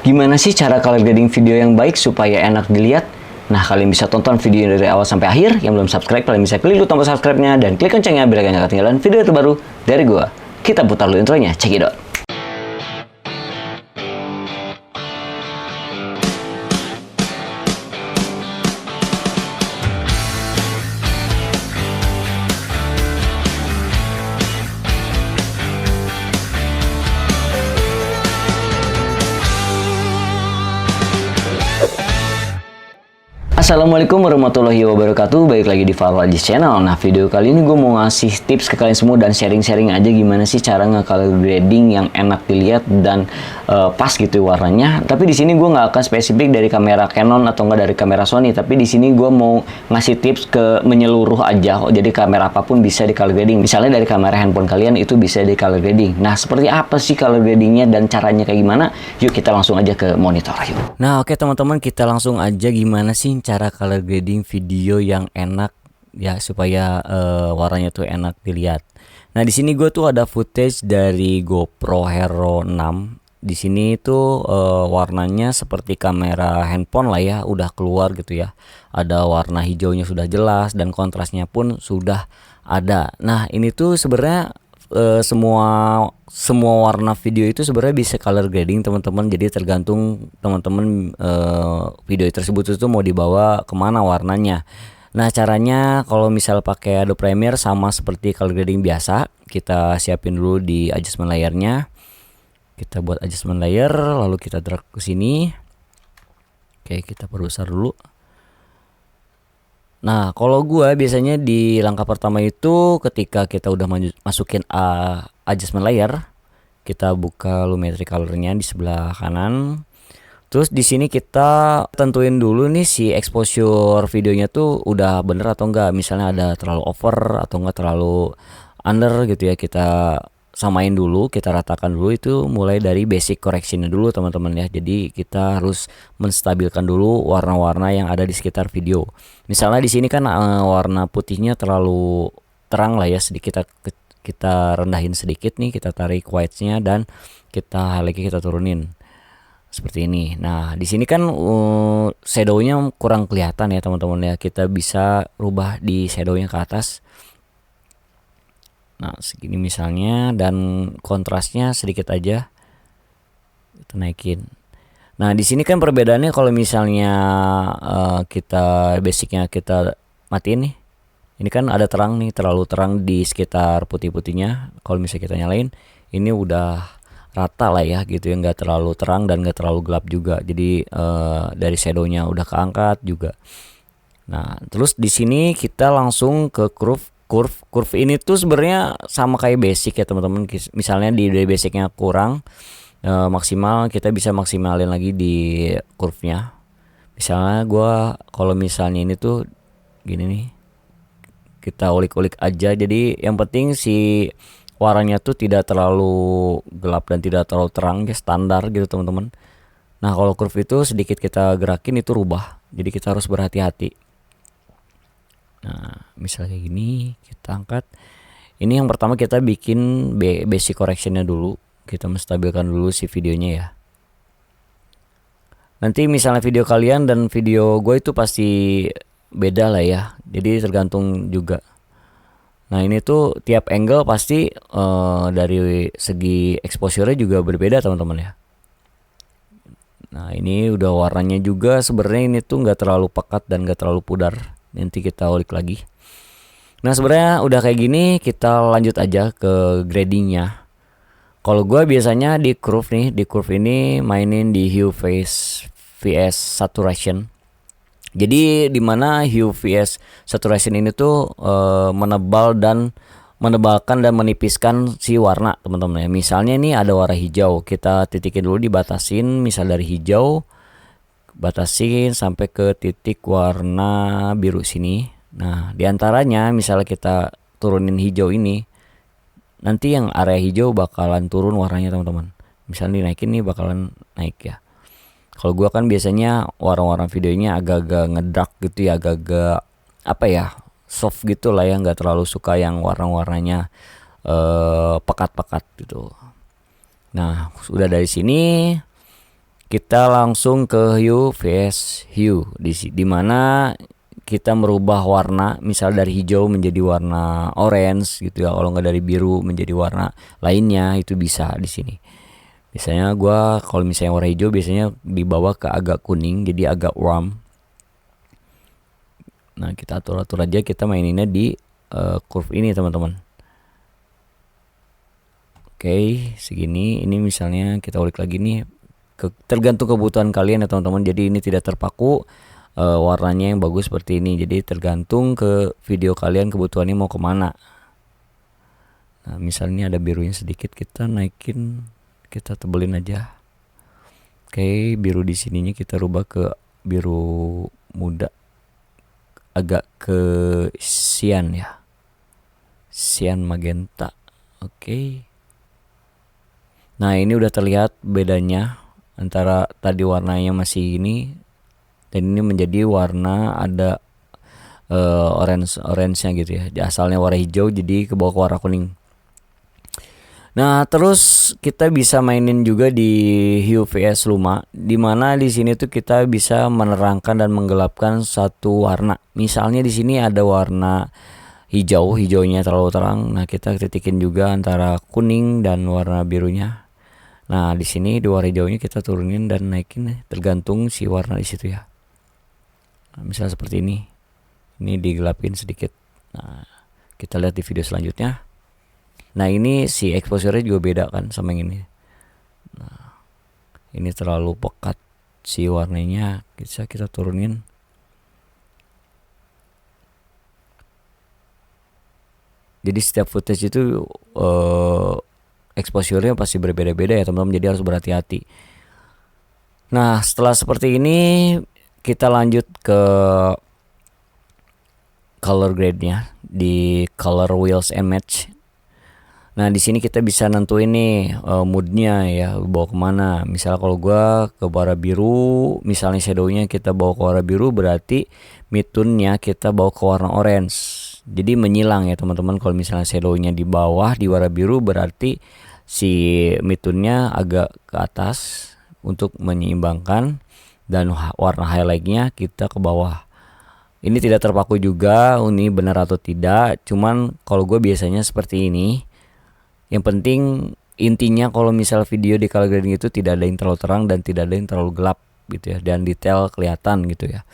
Gimana sih cara color grading video yang baik supaya enak dilihat? Nah, kalian bisa tonton video dari awal sampai akhir. Yang belum subscribe, kalian bisa klik dulu tombol subscribe-nya dan klik loncengnya biar kalian gak ketinggalan video terbaru dari gua. Kita putar dulu intronya, check it out. Assalamualaikum warahmatullahi wabarakatuh. Balik lagi di Faro Ajis Channel. Nah, video kali ini gue mau ngasih tips ke kalian semua dan sharing-sharing aja gimana sih cara nge-color grading yang enak dilihat dan pas gitu warnanya. Tapi di sini gue nggak akan spesifik dari kamera Canon atau nggak dari kamera Sony. Tapi di sini gue mau ngasih tips ke menyeluruh aja. Jadi kamera apapun bisa di color grading. Misalnya dari kamera handphone kalian itu bisa di color grading. Nah, seperti apa sih color gradingnya dan caranya kayak gimana? Yuk kita langsung aja ke monitor yuk. Nah, oke teman-teman, kita langsung aja gimana sih cara color grading video yang enak ya supaya warnanya tuh enak dilihat. Nah, di sini gue tuh ada footage dari GoPro Hero 6. Di sini tuh warnanya seperti kamera handphone lah ya, udah keluar gitu ya. Ada warna hijaunya sudah jelas dan kontrasnya pun sudah ada. Nah, ini tuh sebenarnya semua warna video itu sebenarnya bisa color grading teman-teman. Jadi tergantung teman-teman video tersebut itu mau dibawa kemana warnanya. Nah, caranya kalau misal pakai Adobe Premiere sama seperti color grading biasa, kita siapin dulu di adjustment layernya. Kita buat adjustment layer, lalu kita drag ke sini. Oke, kita perbesar dulu. Nah, kalau gua biasanya di langkah pertama itu ketika kita udah masukin adjustment layer, kita buka lumetri colornya di sebelah kanan. Terus di sini kita tentuin dulu nih si exposure videonya tuh udah bener atau enggak. Misalnya ada terlalu over atau enggak terlalu under gitu ya. Kita samain dulu, kita ratakan dulu. Itu mulai dari basic correctionnya dulu teman-teman ya. Jadi kita harus menstabilkan dulu warna-warna yang ada di sekitar video. Misalnya di sini kan warna putihnya terlalu terang lah ya, sedikit kita rendahin sedikit nih, kita tarik whites-nya dan kita highlight, kita turunin seperti ini. Nah, di sini kan shadow-nya kurang kelihatan ya teman-teman ya. Kita bisa rubah di shadow-nya ke atas. Nah, segini misalnya, dan kontrasnya sedikit aja kita naikin. Nah, di sini kan perbedaannya kalau misalnya kita basicnya kita matiin nih. Ini kan ada terang nih, terlalu terang di sekitar putih-putihnya. Kalau misalnya kita nyalain, ini udah rata lah ya gitu ya, nggak terlalu terang dan nggak terlalu gelap juga. Jadi dari shadownya udah keangkat juga. Nah, terus di sini kita langsung ke curve ini tuh sebenarnya sama kayak basic ya teman-teman. Misalnya di basicnya kurang maksimal, kita bisa maksimalin lagi di curve-nya. Misalnya gua kalau misalnya ini tuh gini nih, kita ulik-ulik aja. Jadi yang penting si warnanya tuh tidak terlalu gelap dan tidak terlalu terang ya, standar gitu teman-teman. Nah, kalau curve itu sedikit kita gerakin itu rubah. Jadi kita harus berhati-hati. Nah, misalnya kayak gini, kita angkat. Ini yang pertama kita bikin basic correctionnya dulu. Kita menstabilkan dulu si videonya ya. Nanti misalnya video kalian dan video gue itu pasti beda lah ya. Jadi tergantung juga. Nah, ini tuh tiap angle pasti dari segi exposure-nya juga berbeda teman-teman ya. Nah, ini udah warnanya juga sebenarnya ini tuh nggak terlalu pekat dan nggak terlalu pudar. Nanti kita ulik lagi. Nah, sebenarnya udah kayak gini, kita lanjut aja ke gradingnya. Kalau gue biasanya di curve nih, di curve ini mainin di hue vs saturation. Jadi dimana hue vs saturation ini tuh menebalkan dan menipiskan si warna teman-teman ya. Misalnya ini ada warna hijau, kita titikin dulu, dibatasin misal dari hijau, batasin sampai ke titik warna biru sini. Nah, diantaranya misalnya kita turunin hijau ini, nanti yang area hijau bakalan turun warnanya teman-teman. Misalnya dinaikin nih bakalan naik ya. Kalau gua kan biasanya warna-warna videonya agak-agak ngedark gitu ya, agak-agak apa ya, soft gitu lah ya, nggak terlalu suka yang warna-warnanya pekat-pekat gitu. Nah, sudah dari sini Kita langsung ke hue vs hue di mana kita merubah warna, misal dari hijau menjadi warna orange gitu ya, kalau nggak dari biru menjadi warna lainnya, itu bisa di sini. Biasanya gua kalau misalnya warna hijau biasanya dibawa ke agak kuning, jadi agak warm. Nah, kita atur-atur aja, kita maininnya di curve ini teman-teman. Oke, segini. Ini misalnya kita ulik lagi nih, tergantung kebutuhan kalian ya teman-teman. Jadi ini tidak terpaku warnanya yang bagus seperti ini. Jadi tergantung ke video kalian, kebutuhannya mau kemana. Nah, misalnya ada birunya sedikit, kita naikin, kita tebelin aja. Oke, biru di sininya kita rubah ke biru muda, agak ke cyan ya, cyan magenta. Oke. Nah, ini udah terlihat bedanya antara tadi warnanya masih ini dan ini menjadi warna ada orange-nya gitu ya. Asalnya warna hijau jadi ke bawah ke warna kuning. Nah, terus kita bisa mainin juga di hue vs luma, dimana di sini tuh kita bisa menerangkan dan menggelapkan satu warna. Misalnya di sini ada warna hijau, hijaunya terlalu terang. Nah, kita titikin juga antara kuning dan warna birunya. Nah, di sini di warna hijaunya kita turunin dan naikin, tergantung si warna di situ ya. Nah, misalnya seperti ini. Ini digelapin sedikit. Nah, kita lihat di video selanjutnya. Nah, ini si exposure-nya juga beda kan sama yang ini. Nah, ini terlalu pekat si warnanya, bisa kita turunin. Jadi setiap footage itu exposure-nya pasti berbeda-beda ya teman-teman, jadi harus berhati-hati. Nah, setelah seperti ini kita lanjut ke color grade-nya di color wheels and match. Nah, di sini kita bisa nentuin nih moodnya ya, bawa kemana. Misalnya kalau gua ke warna biru, misalnya shadownya kita bawa ke warna biru, berarti midtone-nya kita bawa ke warna orange. Jadi menyilang ya teman-teman. Kalau misalnya shadownya di bawah di warna biru, berarti si midtone-nya agak ke atas untuk menyeimbangkan, dan warna highlight-nya kita ke bawah. Ini tidak terpaku juga, ini benar atau tidak. Cuman kalau gue biasanya seperti ini. Yang penting intinya kalau misal video di color grading itu tidak ada yang terlalu terang dan tidak ada yang terlalu gelap gitu ya, dan detail kelihatan gitu ya.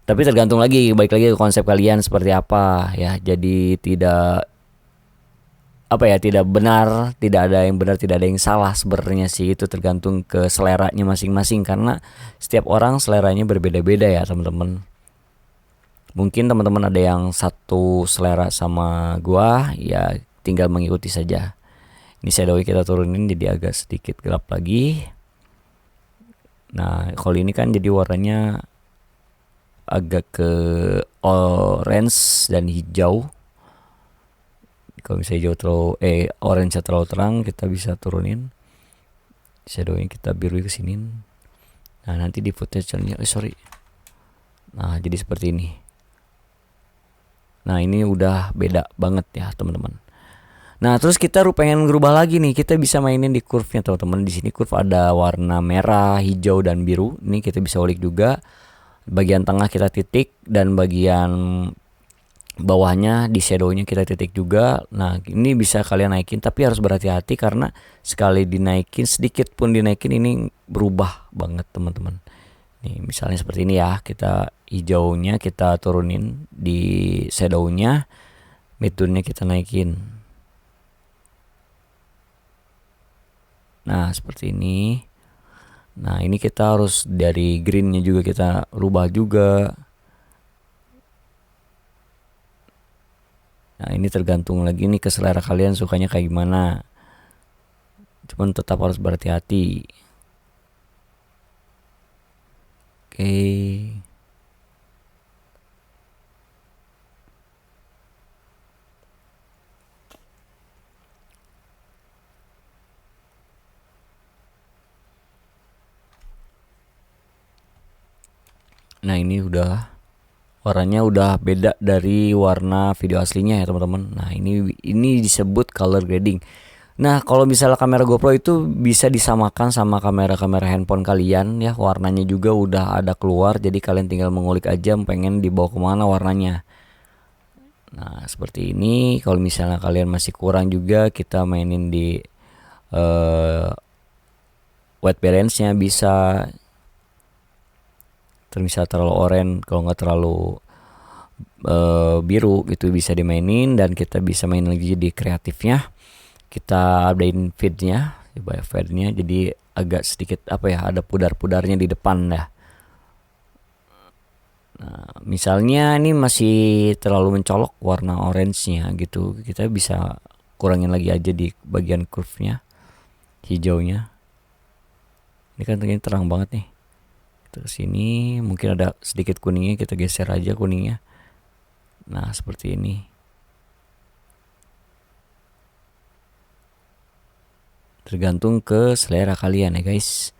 Tapi tergantung lagi, baik lagi ke konsep kalian seperti apa ya. Jadi tidak tidak benar, tidak ada yang benar, tidak ada yang salah sebenarnya sih. Itu tergantung ke seleranya masing-masing, karena setiap orang seleranya berbeda-beda ya teman-teman. Mungkin teman-teman ada yang satu selera sama gua, ya tinggal mengikuti saja. Ini shadow kita turunin jadi agak sedikit gelap lagi. Nah, kalau ini kan jadi warnanya agak ke orange dan hijau. Kalau misalnya hijau terlalu orange terlalu terang, kita bisa turunin. Shadownya kita biru ke sini. Nah, nanti di footage-nya Nah, jadi seperti ini. Nah, ini udah beda banget ya teman-teman. Nah, terus kita pengen ngerubah lagi nih, kita bisa mainin di curve-nya teman-teman. Di sini curve ada warna merah, hijau dan biru. Ini kita bisa ulik juga. Bagian tengah kita titik dan bagian bawahnya di shadow-nya kita titik juga. Nah, ini bisa kalian naikin, tapi harus berhati-hati karena sekali dinaikin, sedikit pun dinaikin, ini berubah banget teman-teman. Nih, misalnya seperti ini ya, kita hijaunya kita turunin di shadow-nya, midtone-nya kita naikin. Nah, seperti ini. Nah, ini kita harus dari green-nya juga kita rubah juga. Nah, ini tergantung lagi nih ke selera kalian sukanya kayak gimana. Cuman tetap harus berhati-hati. Oke. Nah, ini udah warnanya udah beda dari warna video aslinya ya teman-teman. Nah, ini disebut color grading. Nah, kalau misalnya kamera GoPro itu bisa disamakan sama kamera-kamera handphone kalian ya, warnanya juga udah ada keluar, jadi kalian tinggal mengulik aja pengen dibawa kemana warnanya. Nah, seperti ini. Kalau misalnya kalian masih kurang juga, kita mainin di uh, white balance-nya bisa. Terus bisa terlalu oranye, kalau nggak terlalu biru gitu bisa dimainin, dan kita bisa main lagi di kreatifnya. Kita updatein feednya, coba feednya jadi agak sedikit apa ya, ada pudar-pudarnya di depan ya. Nah, misalnya ini masih terlalu mencolok warna orange-nya gitu, kita bisa kurangin lagi aja di bagian curve-nya, hijaunya. Ini kan terang banget nih. Terus ini mungkin ada sedikit kuningnya, kita geser aja kuningnya. Nah, seperti ini. Tergantung ke selera kalian ya guys.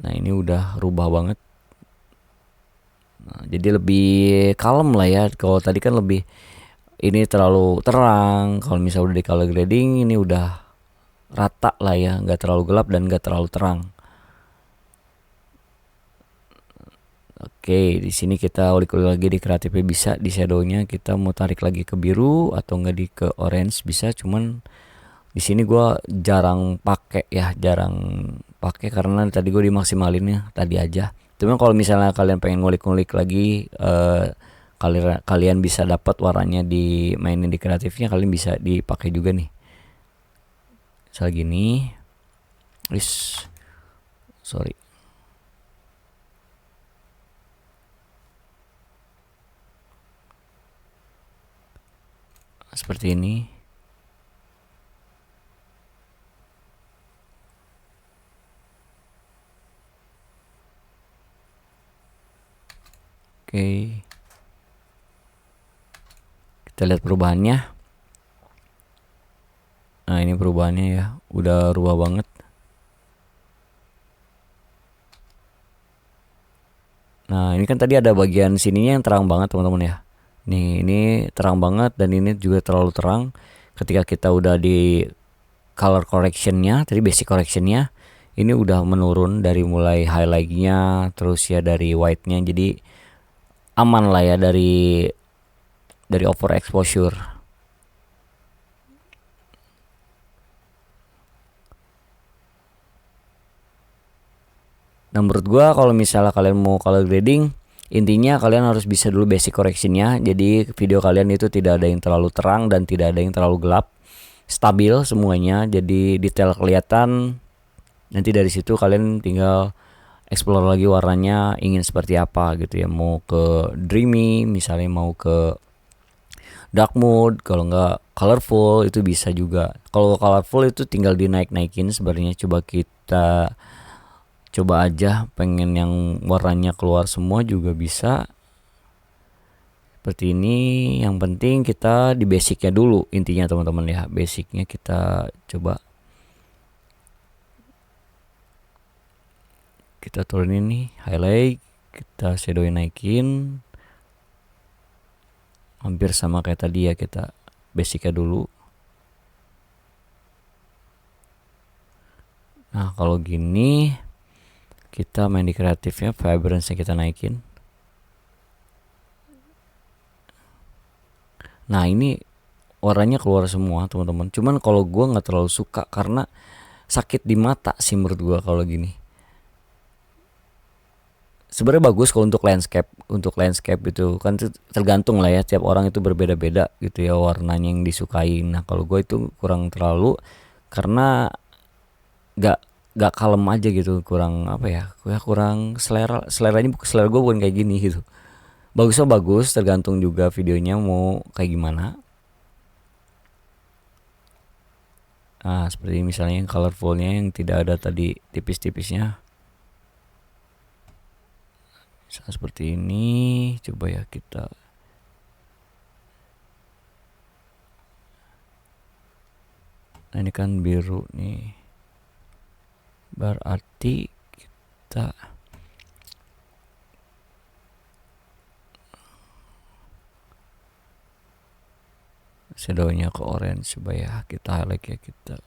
Nah, ini udah rubah banget. Nah, jadi lebih kalem lah ya. Kalau tadi kan lebih ini terlalu terang. Kalau misalnya udah di color grading, ini udah rata lah ya, nggak terlalu gelap dan nggak terlalu terang. Oke, di sini kita ulik-ulik lagi di kreatifnya, bisa di shadownya kita mau tarik lagi ke biru atau enggak di ke orange bisa. Cuman di sini gue jarang pakai ya, jarang pakai karena tadi gue dimaksimalin ya tadi aja. Cuman kalau misalnya kalian pengen ngulik-ngulik lagi, kalian bisa dapat warnanya di mainin di kreatifnya, kalian bisa dipakai juga nih. Misal gini, sorry. Seperti ini. Oke. Kita lihat perubahannya. Nah, ini perubahannya ya, udah rubah banget. Nah, ini kan tadi ada bagian sininya yang terang banget teman-teman ya. Nih, ini terang banget dan ini juga terlalu terang. Ketika kita udah di color correctionnya, tadi basic correctionnya, ini udah menurun dari mulai highlightnya, terus ya dari white-nya, jadi aman lah ya dari over exposure. Nah, menurut gua kalau misalnya kalian mau color grading, intinya kalian harus bisa dulu basic correctionnya, jadi video kalian itu tidak ada yang terlalu terang dan tidak ada yang terlalu gelap, stabil semuanya, jadi detail kelihatan. Nanti dari situ kalian tinggal explore lagi warnanya ingin seperti apa gitu ya, mau ke dreamy misalnya, mau ke dark mood, kalau nggak colorful itu bisa juga. Kalau colorful itu tinggal dinaik-naikin sebenarnya. Coba aja pengen yang warnanya keluar semua juga bisa seperti ini. Yang penting kita di basicnya dulu, intinya teman-teman ya, basicnya kita coba kita turunin nih, highlight, kita shadowin naikin hampir sama kayak tadi ya, kita basicnya dulu. Nah, kalau gini kita main di kreatifnya, vibrance-nya kita naikin. Nah, ini warnanya keluar semua teman-teman. Cuman kalau gue nggak terlalu suka karena sakit di mata sih menurut gue kalau gini. Sebenarnya bagus kalau untuk landscape itu kan tergantung lah ya, tiap orang itu berbeda-beda gitu ya warnanya yang disukai. Nah, kalau gue itu kurang terlalu karena gak gak kalem aja gitu, kurang apa ya, kurang seleranya, selera gue bukan kayak gini gitu. Bagusnya bagus, tergantung juga videonya mau kayak gimana. Nah, seperti misalnya yang colorfulnya yang tidak ada tadi tipis-tipisnya, misalnya seperti ini. Coba ya kita, nah ini kan biru nih, berarti kita shadownya ke orange supaya kita highlight ya kita.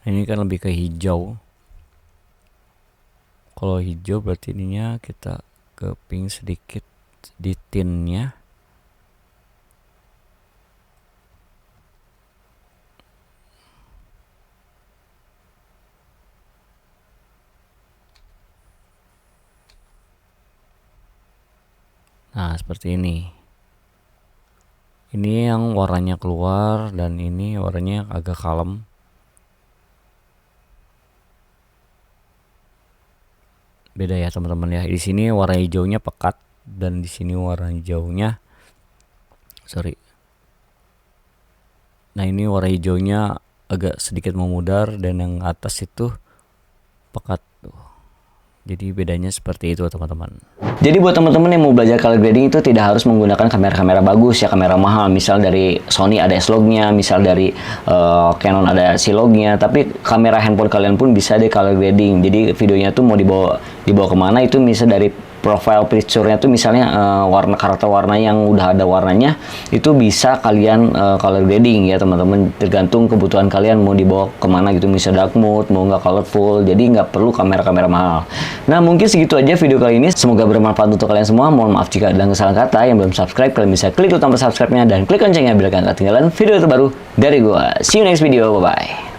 Ini kan lebih ke hijau. Kalau hijau berarti ininya kita ke pink sedikit di tinnya. Nah, seperti ini. Ini yang warnanya keluar dan ini warnanya agak kalem. Beda ya teman-teman ya. Di sini warna hijaunya pekat dan di sini warna hijaunya Nah, ini warna hijaunya agak sedikit memudar dan yang atas itu pekat tuh. Jadi bedanya seperti itu teman-teman. Jadi buat teman-teman yang mau belajar color grading itu tidak harus menggunakan kamera-kamera bagus ya, kamera mahal. Misal dari Sony ada S-Log-nya, misal dari Canon ada C-Log-nya. Tapi kamera handphone kalian pun bisa di color grading. Jadi videonya tuh mau dibawa kemana itu misal dari profile picture-nya tuh misalnya karakter warna yang udah ada warnanya itu bisa kalian color grading ya teman-teman, tergantung kebutuhan kalian mau dibawa kemana gitu, misal dark mode mau nggak colorful, jadi nggak perlu kamera-kamera mahal. Nah mungkin segitu aja video kali ini, semoga bermanfaat untuk kalian semua. Mohon maaf jika ada kesalahan kata. Yang belum subscribe kalian bisa klik tombol subscribe-nya dan klik loncengnya biar kalian gak ketinggalan video terbaru dari gua. See you next video, bye bye.